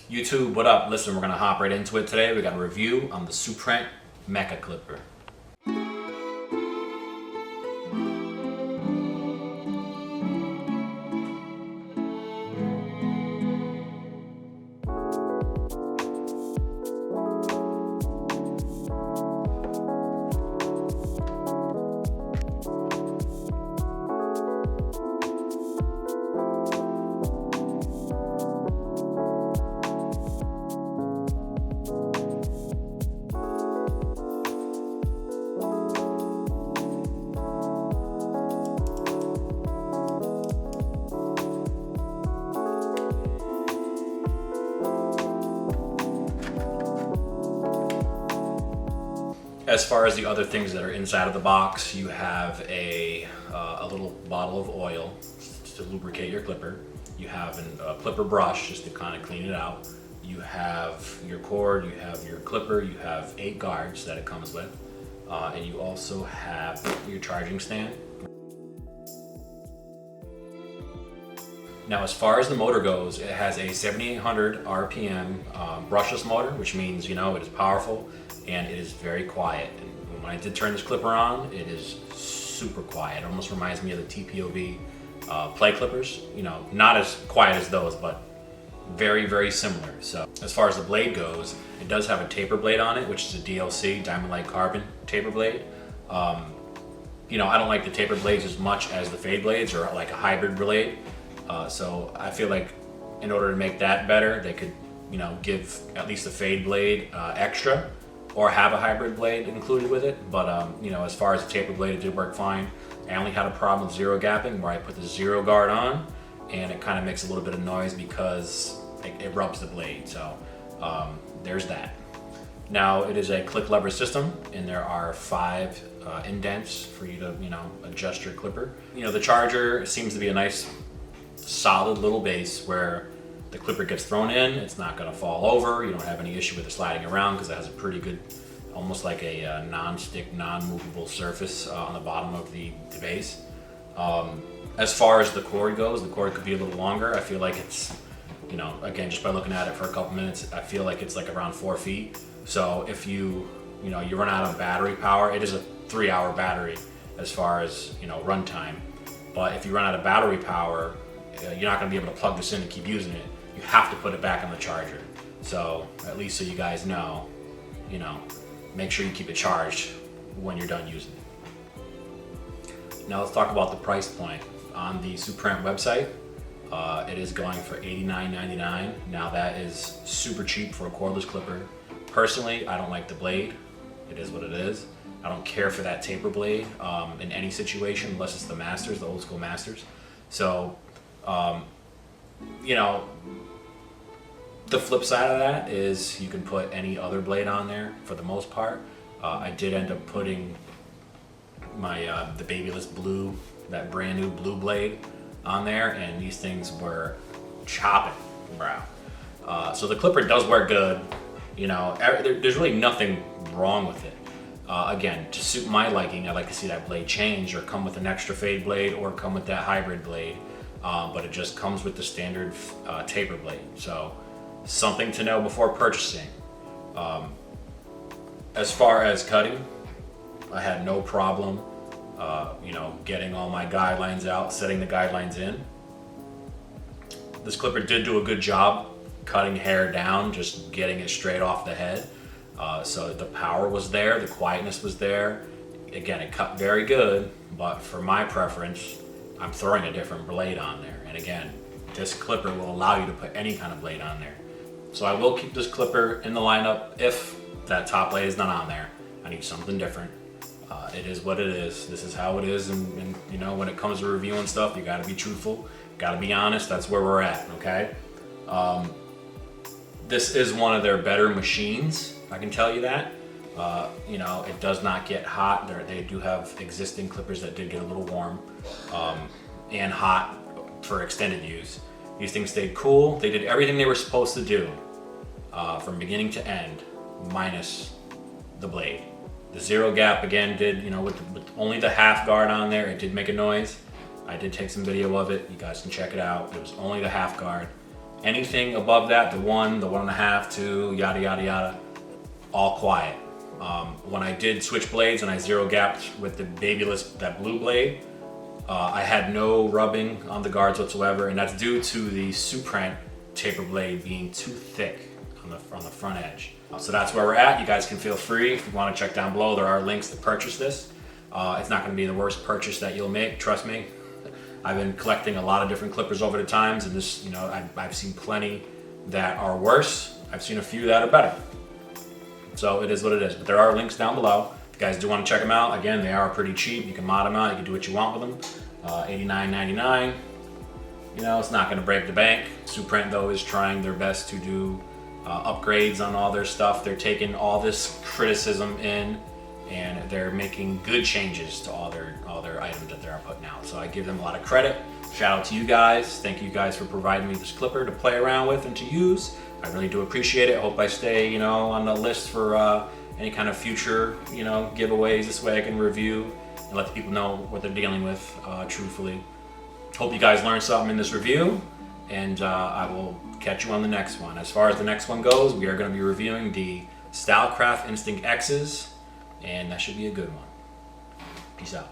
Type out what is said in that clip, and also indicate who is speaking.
Speaker 1: YouTube, what up? Listen, we're gonna hop right into it today. We got a review on the Suprent Mecha clipper. As far as the other things that are inside of the box, you have a little bottle of oil to lubricate your clipper. You have a clipper brush just to kind of clean it out. You have your cord, you have your clipper, you have 8 guards that it comes with. And you also have your charging stand. Now, as far as the motor goes, it has a 7800 RPM brushless motor, which means, it is powerful and it is very quiet. And when I did turn this clipper on, it is super quiet. It almost reminds me of the TPOV play clippers. Not as quiet as those, but very, very similar. So as far as the blade goes, it does have a taper blade on it, which is a DLC, Diamond Light Carbon taper blade. I don't like the taper blades as much as the fade blades or like a hybrid blade. So I feel like in order to make that better, they could, give at least the fade blade extra, or have a hybrid blade included with it. But as far as the taper blade, it did work fine. I only had a problem with zero gapping, where I put the zero guard on, and it kind of makes a little bit of noise because it rubs the blade. So there's that. Now, it is a click lever system, and there are 5 indents for you to adjust your clipper. The charger seems to be a nice solid little base where the clipper gets thrown in, it's not going to fall over. You don't have any issue with it sliding around because it has a pretty good, almost like a non-stick, non-movable surface on the bottom of the base. As far as the cord goes, the cord could be a little longer. I feel like it's, again, just by looking at it for a couple minutes, I feel like it's like around 4 feet. So if you run out of battery power, it is a 3-hour battery as far as, run time. But if you run out of battery power, you're not going to be able to plug this in and keep using it. You have to put it back on the charger. So at least so you guys know, make sure you keep it charged when you're done using it. Now let's talk about the price point. On the Suprent website, it is going for $89.99. Now that is super cheap for a cordless clipper. Personally, I don't like the blade. It is what it is. I don't care for that taper blade in any situation unless it's the Masters, the old school Masters. So, the flip side of that is you can put any other blade on there for the most part. I did end up putting my the Babyless Blue, that brand new blue blade on there, and these things were chopping, bro. So the clipper does work good. There's really nothing wrong with it. Again, to suit my liking, I'd like to see that blade change or come with an extra fade blade or come with that hybrid blade. But it just comes with the standard taper blade. So something to know before purchasing. As far as cutting, I had no problem, getting all my guidelines out, setting the guidelines in. This clipper did do a good job cutting hair down, just getting it straight off the head. So the power was there, the quietness was there. Again, it cut very good, but for my preference, I'm throwing a different blade on there. And again, this clipper will allow you to put any kind of blade on there. So I will keep this clipper in the lineup if that top blade is not on there. I need something different. It is what it is. This is how it is. And when it comes to reviewing stuff, you gotta be truthful, gotta be honest. That's where we're at, okay? This is one of their better machines, I can tell you that. It does not get hot. They do have existing clippers that did get a little warm and hot for extended use. These things stayed cool. They did everything they were supposed to do from beginning to end, minus the blade. The zero gap again did, with only the half guard on there, it did make a noise. I did take some video of it. You guys can check it out. It was only the half guard. Anything above that, the 1, the 1.5, 2, yada yada yada, all quiet. When I did switch blades and I zero gapped with the Babyless, that blue blade, I had no rubbing on the guards whatsoever, and that's due to the Suprent taper blade being too thick on the front edge. So that's where we're at. You guys can feel free, if you want to check down below, there are links to purchase this. It's not going to be the worst purchase that you'll make, trust me. I've been collecting a lot of different clippers over the times, and this, you know, I've seen plenty that are worse. I've seen a few that are better. So it is what it is, but there are links down below. If you guys do want to check them out, again, they are pretty cheap. You can mod them out, you can do what you want with them. $89.99. You know, it's not going to break the bank. Suprent, though, is trying their best to do upgrades on all their stuff. They're taking all this criticism in, and they're making good changes to all their items that they're putting out. So I give them a lot of credit. Shout out to you guys. Thank you guys for providing me this clipper to play around with and to use. I really do appreciate it. Hope I stay, you know, on the list for any kind of future, you know, giveaways. This way I can review and let the people know what they're dealing with truthfully. Hope you guys learned something in this review, and I will catch you on the next one. As far as the next one goes, we are going to be reviewing the Stylecraft Instinct X's, and that should be a good one. Peace out.